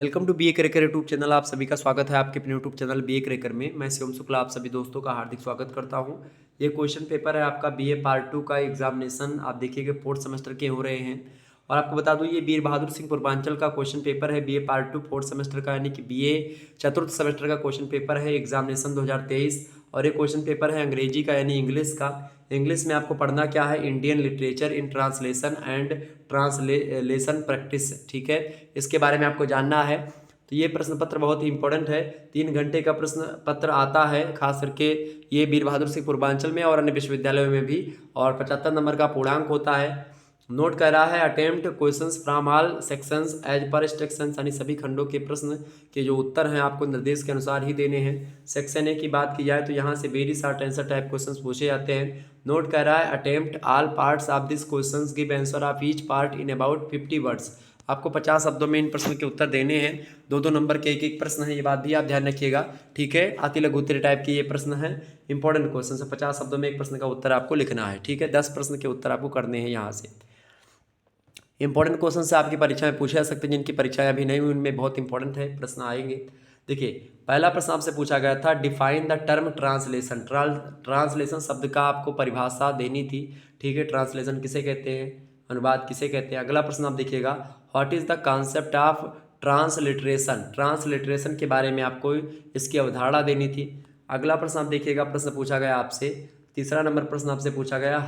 Welcome to B A cracker YouTube channel. आप सभी का स्वागत है आपके अपने YouTube channel B A cracker में। मैं शिवम शुक्ला आप सभी दोस्तों का हार्दिक स्वागत करता हूं। ये क्वेश्चन पेपर है आपका बी ए पार्ट 2 का एग्जामिनेशन। आप देखिएगा फोर्थ सेमेस्टर के हो रहे हैं और आपको बता दूं ये वीर बहादुर सिंह पूर्वांचल का क्वेश्चन पेपर है बी ए पार्ट 2 फोर्थ सेमेस्टर का, यानी कि बी ए चतुर्थ सेमेस्टर का क्वेश्चन पेपर है एग्जामिनेशन 2023। और ये क्वेश्चन पेपर है अंग्रेजी का यानी इंग्लिश का। इंग्लिश में आपको पढ़ना क्या है, Indian literature in translation and translation practice. ठीक है, इसके बारे में आपको जानना है। तो ये प्रश्न पत्र बहुत ही इंपॉर्टेंट है, 3 घंटे का प्रश्न पत्र आता है, खास करके ये वीर बहादुर सिंह पूर्वांचल में और अन्य विश्वविद्यालयों में भी। और 75 नंबर का पूर्णांक होता है। नोट कर रहा है attempt questions from all sections as per instructions, यानी सभी खंडों के प्रश्न के जो उत्तर हैं आपको निर्देश के अनुसार ही देने हैं। सेक्शन ए की बात की जाए तो यहाँ से very short answer type questions पूछे जाते हैं। नोट कर रहा है attempt all parts of this questions give answer of each part in about 50 words. आपको 50 शब्दों में इन प्रश्न के उत्तर देने हैं। 2-2 नंबर के एक प्रश्न है, ये बात भी आप ध्यान रखिएगा। ठीक है, अति लघु उत्तरीय टाइप के ये प्रश्न है, इंपॉर्टेंट क्वेश्चन है। 50 शब्दों में एक प्रश्न का उत्तर आपको लिखना है। ठीक है, 10 प्रश्न के उत्तर आपको करने हैं यहाँ से। इंपॉर्टेंट क्वेश्चन से आपकी परीक्षा में पूछे जा सकते हैं, जिनकी परीक्षाएं अभी नहीं हुई उनमें बहुत इंपॉर्टेंट है प्रश्न आएंगे। देखिए, पहला प्रश्न आपसे पूछा गया था define the term translation. Translation शब्द का आपको परिभाषा देनी थी। ठीक है, ट्रांसलेशन किसे कहते हैं, अनुवाद किसे कहते हैं। अगला प्रश्न आप देखिएगा, what is the concept of transliteration. Transliteration के बारे में आपको इसकी अवधारणा देनी थी। अगला प्रश्न आप देखिएगा, प्रश्न पूछा गया आपसे, तीसरा नंबर प्रश्न आपसे पूछा गया,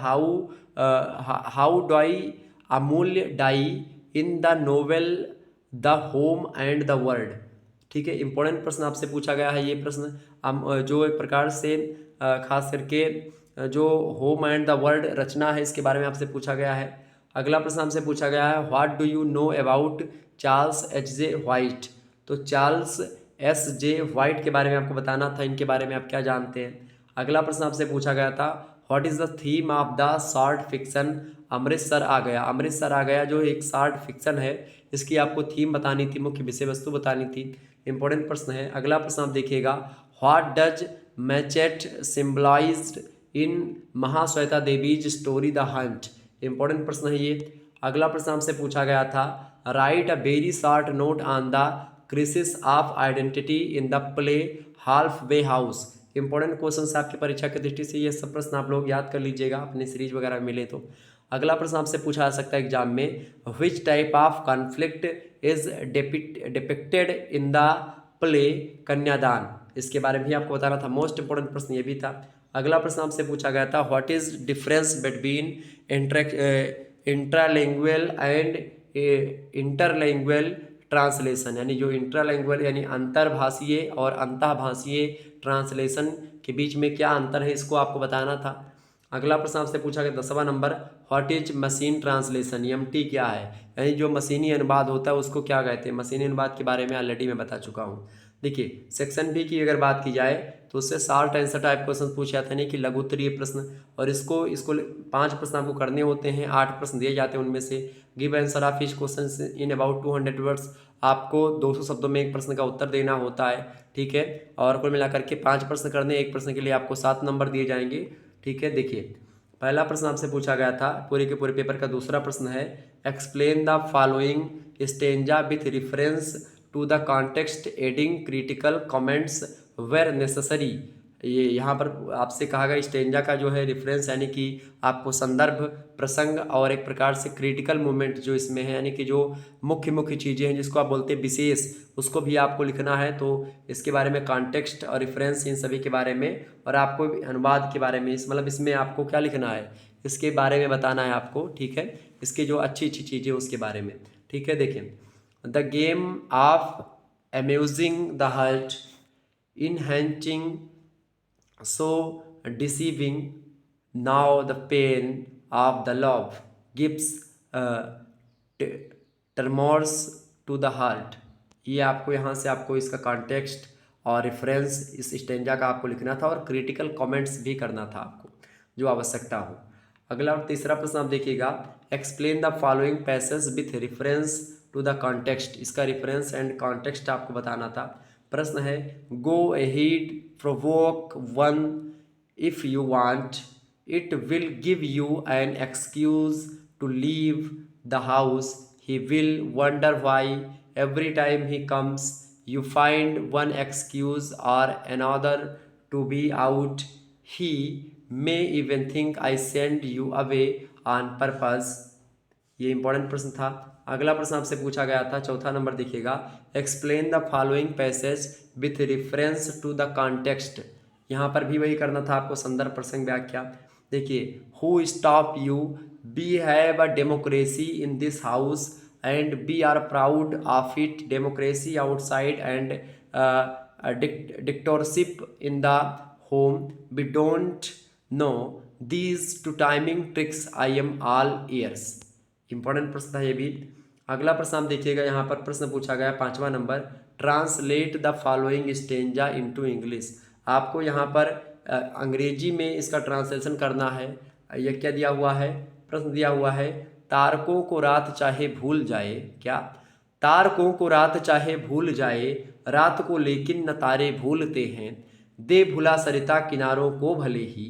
how do I Amulya die in the novel the home and the world. ठीक है, इंपॉर्टेंट प्रश्न आपसे पूछा गया है ये प्रश्न। जो एक प्रकार से खास करके जो होम एंड द वर्ल्ड रचना है इसके बारे में आपसे पूछा गया है। अगला प्रश्न आपसे पूछा गया है, what do you know about Charles H J white. तो चार्ल्स एस जे व्हाइट के बारे में आपको बताना था, इनके बारे में आप क्या जानते हैं। अगला प्रश्न आपसे पूछा गया था, what is the theme of the short fiction Amritsar आ गया। अमृतसर आ गया जो एक शॉर्ट फिक्शन है, इसकी आपको थीम बतानी थी, मुख्य विषय वस्तु बतानी थी। इंपॉर्टेंट प्रश्न है। अगला प्रश्न आप देखिएगा, what does machete symbolised in Mahasweta Devi's story the hunt. Important प्रश्न है ये। अगला प्रश्न आपसे पूछा गया था, write a very short note on the crisis of identity in the play half way house. Important question आपकी परीक्षा की दृष्टि से ये सब प्रश्न आप लोग याद कर लीजिएगा, अपने सीरीज वगैरह मिले तो। अगला प्रश्न आपसे पूछा जा सकता है एग्जाम में, which type of conflict is depicted in the play कन्यादान। इसके बारे में भी आपको बताना था, मोस्ट इंपोर्टेंट प्रश्न ये भी था। अगला प्रश्न आपसे पूछा गया था, what is difference between intralanguage and interlanguage translation. यानी जो इंट्रालैंग्वेज यानी अंतर्भाषीय और अंतःभाषीय ट्रांसलेशन के बीच में क्या अंतर है, इसको आपको बताना था। अगला प्रश्न आपसे पूछा गया 10वां number, what is machine translation. MT क्या है, यानी जो मशीनी अनुवाद होता है उसको क्या कहते हैं। मशीनी अनुवाद के बारे में ऑलरेडी मैं बता चुका हूँ। देखिए, सेक्शन बी की अगर बात की जाए तो उससे शॉर्ट आंसर टाइप क्वेश्चन पूछे जाते हैं, कि लघु उत्तरीय प्रश्न। और इसको 5 प्रश्न आपको करने होते हैं, 8 प्रश्न दिए जाते हैं उनमें से। Give answer of each question in about 200 words. आपको 200 शब्दों में एक प्रश्न का उत्तर देना होता है। ठीक है, और कुल मिलाकर के 5 प्रश्न करने, एक प्रश्न के लिए आपको 7 नंबर दिए जाएंगे। ठीक है, देखिए पहला प्रश्न आपसे पूछा गया था पूरे के पूरे पेपर का। दूसरा प्रश्न है, explain the following stanza with reference to the context adding critical comments where necessary. ये यहाँ पर आपसे कहा गया स्टेंजा का जो है रेफरेंस, यानी कि आपको संदर्भ, प्रसंग और एक प्रकार से क्रिटिकल मोमेंट जो इसमें है, यानी कि जो मुख्य मुख्य चीज़ें हैं जिसको आप बोलते हैं विशेष, उसको भी आपको लिखना है। तो इसके बारे में कॉन्टेक्स्ट और रेफरेंस इन सभी के बारे में, और आपको अनुवाद के बारे में, इस मतलब इसमें आपको क्या लिखना है, इसके बारे में बताना है आपको। ठीक है, इसकी जो अच्छी अच्छी चीज़ें उसके बारे में। ठीक है, देखिए, the game of amusing the heart enhancing so deceiving now the pain of the love gives tremors to the heart। ये आपको यहाँ से आपको इसका कॉन्टेक्स्ट और रेफरेंस इस स्टेंजा का आपको लिखना था, और क्रिटिकल कमेंट्स भी करना था आपको जो आवश्यकता हो। अगला और तीसरा प्रश्न आप देखिएगा, explain the following passage with reference to the context. इसका रेफरेंस एंड कॉन्टेक्स्ट आपको बताना था। प्रश्न है, go ahead provoke one if you want, it will give you an excuse to leave the house, he will wonder why every time he comes, you find one excuse or another to be out. He may even think I send you away on purpose. ये important प्रश्न था। अगला प्रश्न आपसे पूछा गया था, चौथा नंबर देखिएगा, explain the following passage with reference to the context. यहाँ पर भी वही करना था आपको, संदर्भ प्रसंग व्याख्या। देखिए, who stop you, we have a democracy in this house and we are proud of it, democracy outside and dictatorship in the home, we don't know these two timing tricks, I am all ears. Important प्रश्न था ये भी। अगला प्रश्न आप देखिएगा, यहाँ पर प्रश्न पूछा गया 5वां number, translate the following stanza into English. आपको यहाँ पर अंग्रेजी में इसका ट्रांसलेशन करना है। यह क्या दिया हुआ है, प्रश्न दिया हुआ है, तारकों को रात चाहे भूल जाए, क्या तारकों को रात चाहे भूल जाए, रात को लेकिन न तारे भूलते हैं, दे भुला सरिता किनारों को भले ही,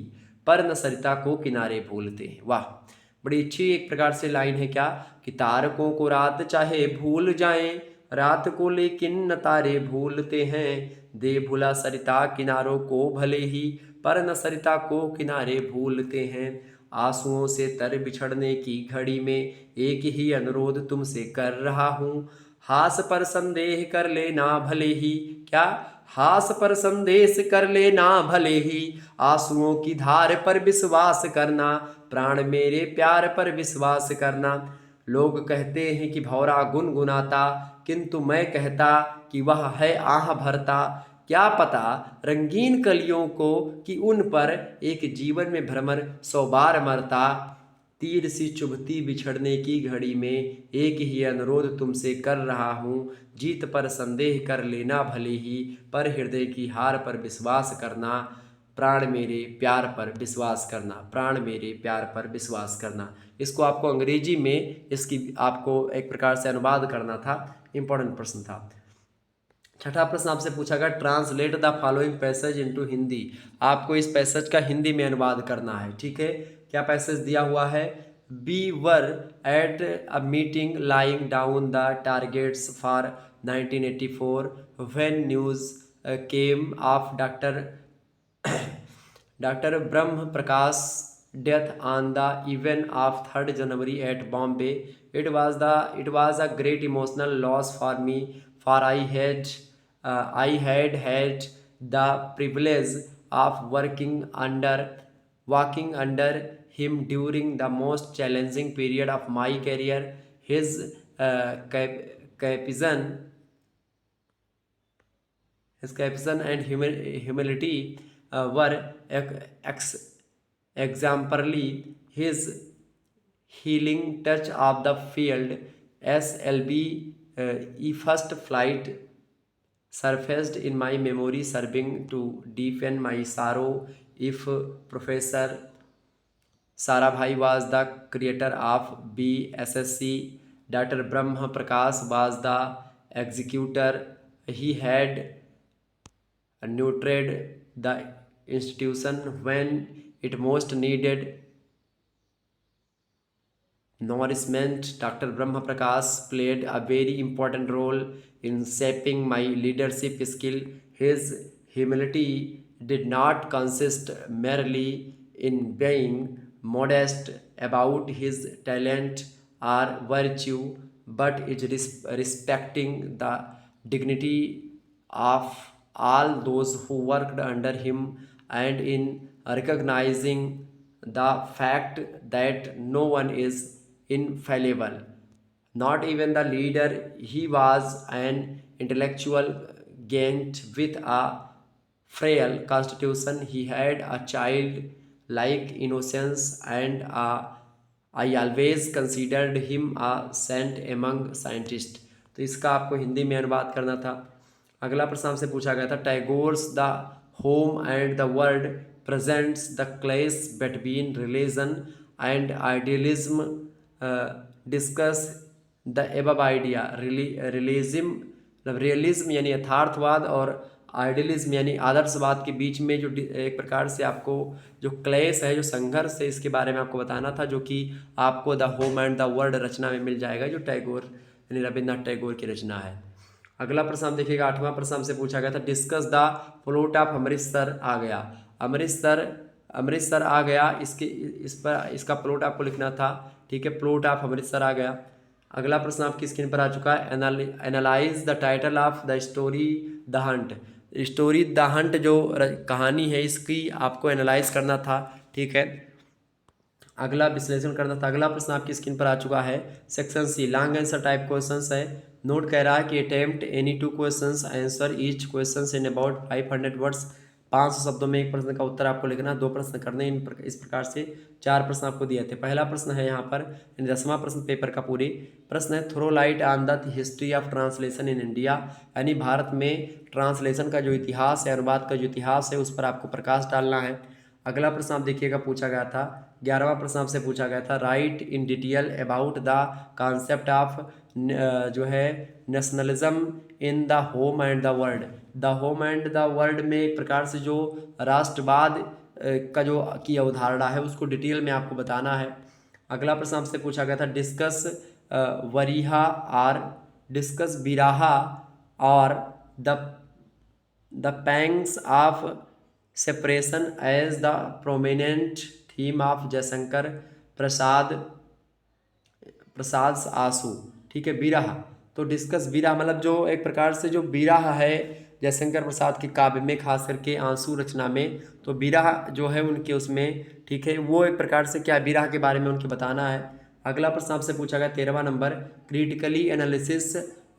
पर न सरिता को किनारे भूलते हैं। वाह, बड़ी अच्छी एक प्रकार से लाइन है, क्या कि तारकों को रात चाहे भूल जाएं, रात को लेकिन न तारे भूलते हैं, दे भुला सरिता किनारों को भले ही, पर न सरिता को किनारे भूलते हैं। आंसुओं से तर बिछड़ने की घड़ी में एक ही अनुरोध तुमसे कर रहा हूँ, हास पर संदेह कर लेना भले ही, क्या हास पर संदेश कर लेना भले ही, आंसुओं की धार पर विश्वास करना, प्राण मेरे प्यार पर विश्वास करना। लोग कहते हैं कि भौरा गुनगुनाता, किंतु मैं कहता कि वह है आह भरता, क्या पता रंगीन कलियों को कि उन पर एक जीवन में भ्रमर 100 बार मरता। तीर सी चुभती बिछड़ने की घड़ी में एक ही अनुरोध तुमसे कर रहा हूँ, जीत पर संदेह कर लेना भले ही, पर हृदय की हार पर विश्वास करना, प्राण मेरे प्यार पर विश्वास करना, प्राण मेरे प्यार पर विश्वास करना। इसको आपको अंग्रेजी में इसकी आपको एक प्रकार से अनुवाद करना था। इंपॉर्टेंट प्रश्न था। छठा प्रश्न आपसे पूछा गया, translate the following passage into Hindi. आपको इस पैसेज का हिंदी में अनुवाद करना है, ठीक है। क्या पैसेज दिया हुआ है, we were at a meeting laying down the targets for 1984 when news came of doctor Brahm Prakash death on the event of 3rd January at Bombay. It was a great emotional loss for me, for I had had the privilege of walking under him during the most challenging period of my career. His caption and humility were exemplary. His healing touch of the field SLB first flight surfaced in my memory, serving to deepen my sorrow. If Professor Sarabhai was the creator of BSSC, Dr. Brahma Prakash was the executor. He had nurtured the institution when it most needed nourishment. Dr. Brahma Prakash played a very important role in shaping my leadership skill. His humility did not consist merely in being modest about his talent or virtue, but is respecting the dignity of all those who worked under him, and in recognizing the fact that no one is infallible, not even the leader. He was an intellectual giant with a frail constitution. He had a child-like innocence, and I always considered him a saint among scientists. तो इसका आपको हिंदी में अनुवाद करना था। अगला प्रश्न आपसे पूछा गया था, Tagore's the home and the world presents the clash between religion and idealism. Discuss the above idea. Realism यानी यथार्थवाद और आइडियलिज्म यानी आदर्शवाद के बीच में जो एक प्रकार से आपको जो क्लेश है, जो संघर्ष है, इसके बारे में आपको बताना था, जो कि आपको the home and the world रचना में मिल जाएगा, जो टैगोर यानी रविन्द्रनाथ टैगोर की रचना है। अगला प्रश्न आप देखिएगा, 8वां प्रश्न हमसे पूछा गया था, discuss the plot of Amritsar आ गया। अमृतसर आ गया, इसका प्लॉट आपको लिखना था, ठीक है, प्लॉट ऑफ अमृतसर आ गया। अगला प्रश्न आपकी स्क्रीन पर आ चुका है, analyse the title of the story the Hunt. Story the Hunt जो कहानी है इसकी आपको एनालाइज करना था, ठीक है, अगला विश्लेषण करना था। अगला प्रश्न आपकी स्क्रीन पर आ चुका है, section C long answer type questions है। नोट कह रहा है कि attempt any 2 questions, answer each questions in about 500 words. 500 शब्दों में एक प्रश्न का उत्तर आपको लिखना, 2 प्रश्न करने, इस प्रकार से 4 प्रश्न आपको दिए थे। पहला प्रश्न है यहाँ पर 10वां प्रश्न पेपर का पूरी प्रश्न है, throw light on the history of translation in India, यानी भारत में ट्रांसलेशन का जो इतिहास है, अनुवाद का जो इतिहास है, उस पर आपको प्रकाश डालना है। अगला प्रश्न आप देखिएगा पूछा गया था, 11वां प्रश्न आपसे पूछा गया था, right in detail about the concept of जो है nationalism in the home and the world. The home and the world में एक प्रकार से जो राष्ट्रवाद का जो की अवधारणा है उसको डिटेल में आपको बताना है। अगला प्रश्न आपसे पूछा गया था, डिस्कस बिराहा और the pangs of separation as the prominent theme of Jaishankar Prasad Aansu, ठीक है, बिरहा। तो डिस्कस बिरहा मतलब जो एक प्रकार से जो बिरहा है जयशंकर प्रसाद के काव्य में, खास करके आंसू रचना में, तो बिरहा जो है उनके उसमें, ठीक है, वो एक प्रकार से क्या बिरहा के बारे में उनके बताना है। अगला प्रश्न आपसे पूछा गया 13वां number, critically analysis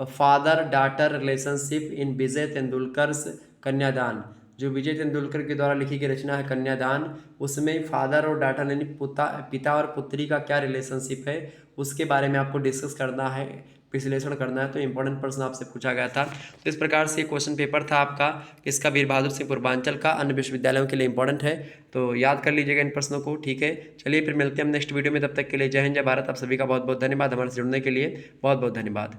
father daughter relationship in Vijay Tendulkar's Kanyadaan. जो विजय तेंदुलकर के द्वारा लिखी गई रचना है कन्यादान, उसमें फादर और डाटर यानी पिता और पुत्री का क्या रिलेशनशिप है उसके बारे में आपको डिस्कस करना है, विश्लेषण करना है। तो इंपॉर्टेंट प्रश्न आपसे पूछा गया था। तो इस प्रकार से क्वेश्चन पेपर था आपका, इसका वीर बहादुर सिंह पूर्वांचल का, अन्य विश्वविद्यालयों के लिए इंपॉर्टेंट है, तो याद कर लीजिएगा इन प्रश्नों को, ठीक है। चलिए फिर मिलते हैं हम नेक्स्ट वीडियो में, तब तक के लिए जय हिंद जय भारत। आप सभी का बहुत बहुत धन्यवाद, हमारे से जुड़ने के लिए बहुत बहुत धन्यवाद।